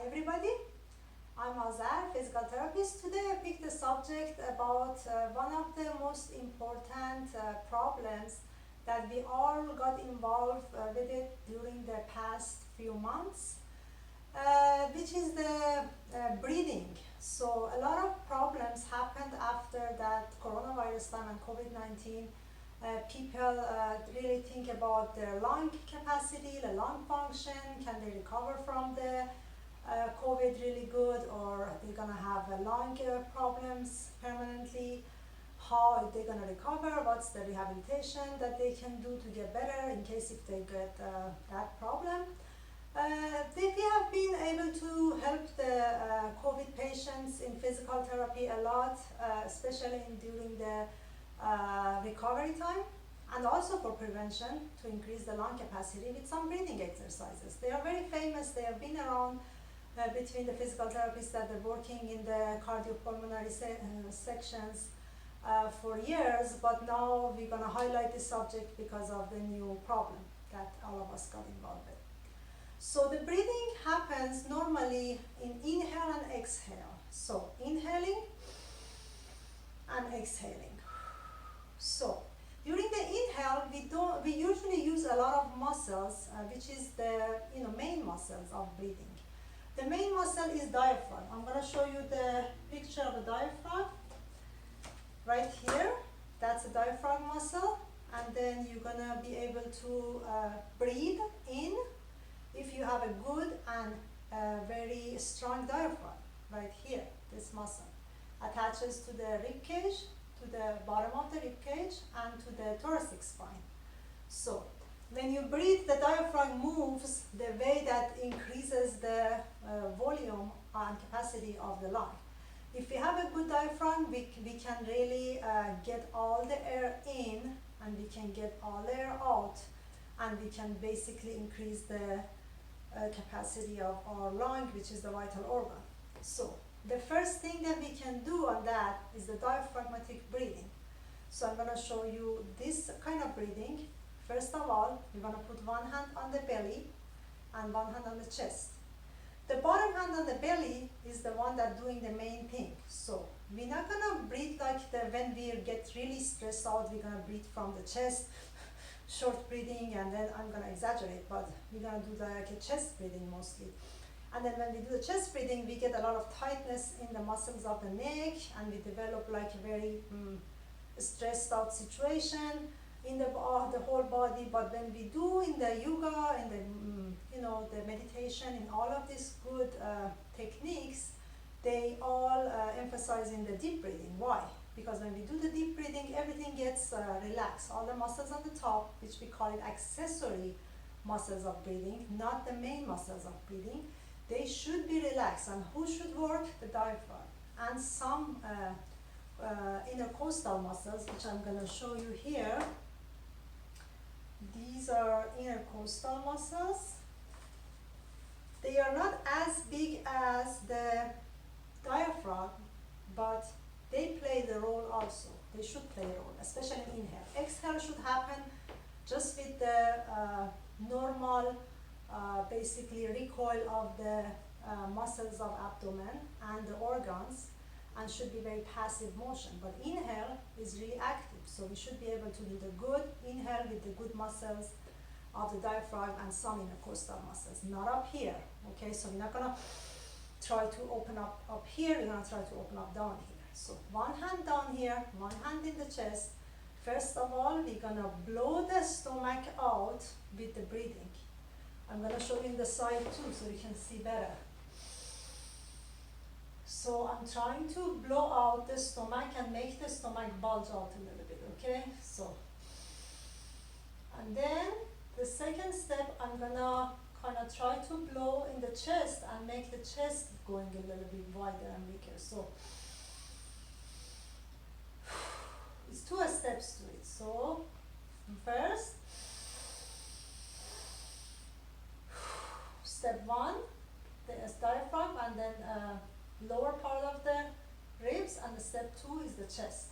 everybody. I'm Azar, physical therapist. Today I picked a subject about one of the most important problems that we all got involved with it during the past few months, which is the breathing. So a lot of problems happened after that coronavirus time and COVID-19. People really think about their lung capacity, the lung function, can they recover from the COVID really good, or are they gonna have lung problems permanently? How are they gonna recover? What's the rehabilitation that they can do to get better in case if they get that problem? We have been able to help the COVID patients in physical therapy a lot, especially during the recovery time, and also for prevention to increase the lung capacity with some breathing exercises. They are very famous. They have been around between the physical therapists that are working in the cardiopulmonary sections for years, but now we're going to highlight this subject because of the new problem that all of us got involved with. So the breathing happens normally in inhale and exhale. So inhaling and exhaling. So during the inhale, we usually use a lot of muscles, which is the main muscles of breathing. The main muscle is diaphragm. I'm going to show you the picture of a diaphragm right here. That's a diaphragm muscle, and then you're going to be able to breathe in if you have a good and very strong diaphragm. Right here, this muscle attaches to the rib cage, to the bottom of the rib cage, and to the thoracic spine. So when you breathe, the diaphragm moves the way that increases the volume and capacity of the lung. If we have a good diaphragm, we can really get all the air in, and we can get all the air out, and we can basically increase the capacity of our lung, which is the vital organ. So the first thing that we can do on that is the diaphragmatic breathing. So I'm going to show you this kind of breathing. First of all, we're going to put one hand on the belly and one hand on the chest. The bottom hand on the belly is the one that's doing the main thing. So we're not going to breathe like when we get really stressed out, we're going to breathe from the chest, short breathing, and then I'm going to exaggerate, but we're going to do like a chest breathing mostly. And then when we do the chest breathing, we get a lot of tightness in the muscles of the neck, and we develop like a very stressed out situation in the whole body. But when we do in the yoga, in the the meditation, in all of these good techniques, they all emphasize in the deep breathing. Why? Because when we do the deep breathing, everything gets relaxed. All the muscles on the top, which we call it accessory muscles of breathing, not the main muscles of breathing, they should be relaxed. And who should work? The diaphragm and some intercostal muscles, which I'm going to show you here. These are intercostal muscles. They are not as big as the diaphragm, but they play the role also. They should play a role, especially in inhale. Exhale should happen just with the normal basically recoil of the muscles of abdomen and the organs, and should be very passive motion. But inhale is really active, so we should be able to do the good inhale with the good muscles of the diaphragm and some intercostal muscles, not up here. Okay, so we're not gonna try to open up here, we're gonna try to open up down here. So one hand down here, one hand in the chest. First of all, we're gonna blow the stomach out with the breathing. I'm gonna show you in the side too, so you can see better. So I'm trying to blow out the stomach and make the stomach bulge out a little bit, okay? So, and then the second step, I'm gonna kind of try to blow in the chest and make the chest going a little bit wider and bigger. So it's two steps to it. So first, step one, the diaphragm, and then lower part of the ribs, and the step two is the chest.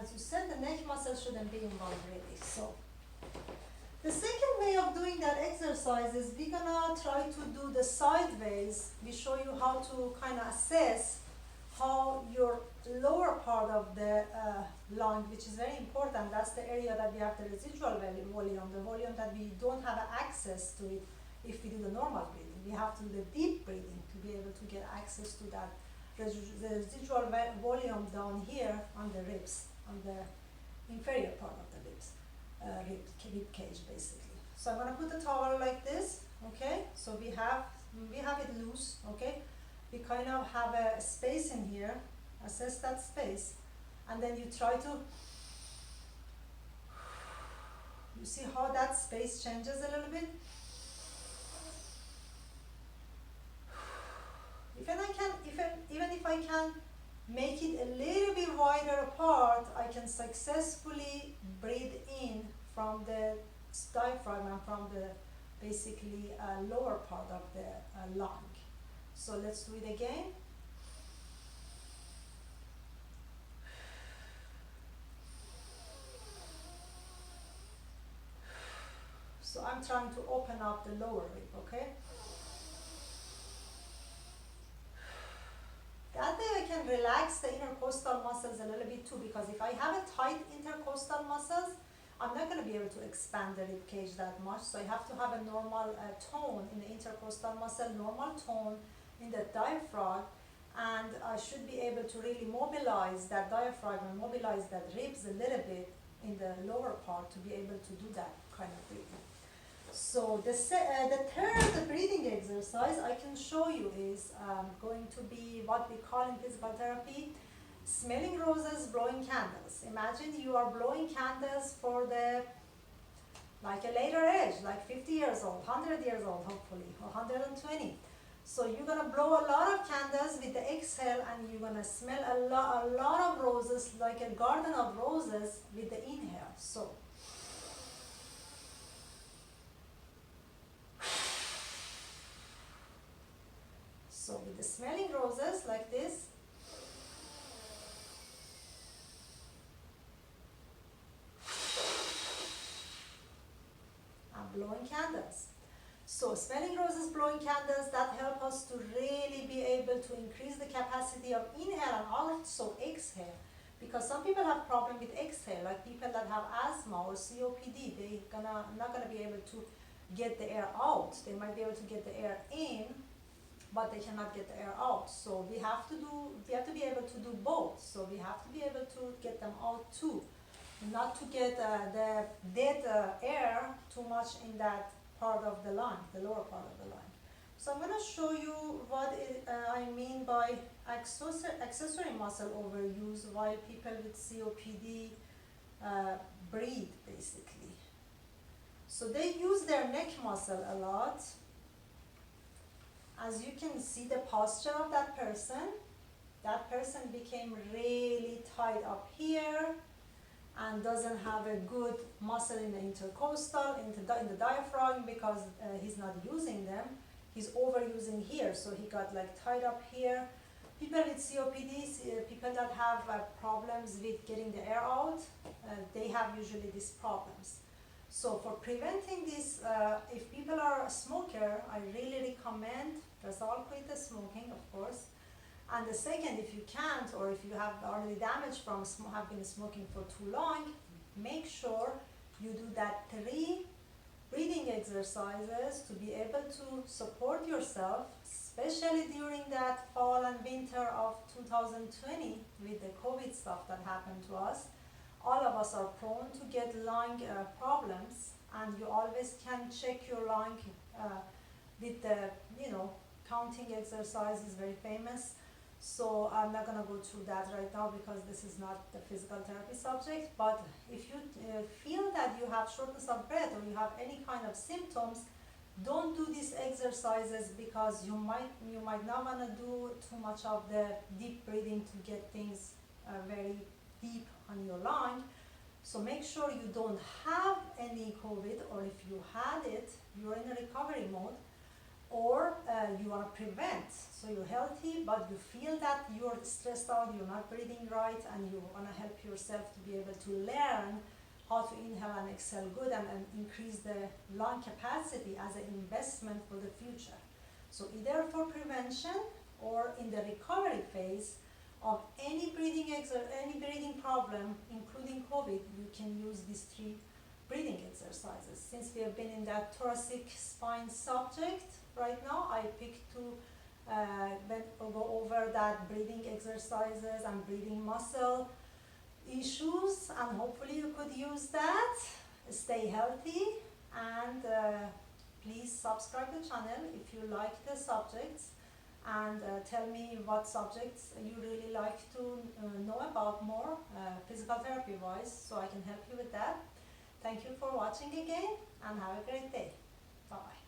As you said, the neck muscle shouldn't be involved really. So the second way of doing that exercises, we're gonna try to do the sideways. We show you how to kind of assess how your lower part of the lung, which is very important, that's the area that we have the residual volume, the volume that we don't have access to it if we do the normal breathing. We have to do the deep breathing to be able to get access to that the residual volume down here on the ribs, on the inferior part of the ribs, rib cage basically. So I'm gonna put the towel like this, okay? So we have it loose, okay? We kind of have a space in here, assess that space, and then you try to, you see how that space changes a little bit? Even if I can make it a little bit wider apart, I can successfully breathe in from the diaphragm and from the basically lower part of the lung. So let's do it again. So I'm trying to open up the lower rib, okay? That way I can relax the intercostal muscles a little bit too, because if I have a tight intercostal muscles, I'm not going to be able to expand the rib cage that much. So I have to have a normal tone in the intercostal muscle, normal tone in the diaphragm, and I should be able to really mobilize that diaphragm and mobilize that ribs a little bit in the lower part to be able to do that kind of breathing. So the third breathing exercise I can show you is going to be what we call in physical therapy smelling roses, blowing candles. Imagine you are blowing candles for like a later age, like 50 years old, 100 years old hopefully, or 120. So you're gonna blow a lot of candles with the exhale, and you're gonna smell a lot of roses, like a garden of roses with the inhale. So with the smelling roses like this, I'm blowing candles. So smelling roses, blowing candles, that help us to really be able to increase the capacity of inhale and also exhale. Because some people have problem with exhale, like people that have asthma or COPD, not gonna be able to get the air out. They might be able to get the air in, but they cannot get the air out. So we have to be able to do both. So we have to be able to get them out too, not to get the dead air too much in that part of the lung, the lower part of the lung. So I'm going to show you what I mean by accessory muscle overuse while people with COPD breathe basically. So they use their neck muscle a lot. As you can see the posture of that person became really tight up here and doesn't have a good muscle in the intercostal, in the diaphragm, because he's not using them. He's overusing here, so he got like tied up here. People with COPD, people that have problems with getting the air out, they have usually these problems. So for preventing this, if people are a smoker, I really recommend, first of all, quit the smoking, of course. And the second, if you can't, or if you have already damage from have been smoking for too long, make sure you do that 3 breathing exercises to be able to support yourself, especially during that fall and winter of 2020 with the COVID stuff that happened to us. All of us are prone to get lung problems, and you always can check your lung with the, counting exercise is very famous. So I'm not going to go through that right now because this is not the physical therapy subject. But if you feel that you have shortness of breath or you have any kind of symptoms, don't do these exercises because you might not want to do too much of the deep breathing to get things very deep on your lung. So make sure you don't have any COVID, or if you had it, you're in a recovery mode, or you want to prevent. So you're healthy, but you feel that you're stressed out, you're not breathing right, and you want to help yourself to be able to learn how to inhale and exhale good and increase the lung capacity as an investment for the future. So either for prevention or in the recovery phase of any breathing problem, including COVID, you can use these 3 breathing exercises. Since we have been in that thoracic spine subject right now, I picked to go over that breathing exercises and breathing muscle issues, and hopefully you could use that. Stay healthy, and please subscribe to the channel if you like the subjects, and tell me what subjects you really like to know about more physical therapy wise, so I can help you with that. Thank you for watching again, and have a great day. Bye bye.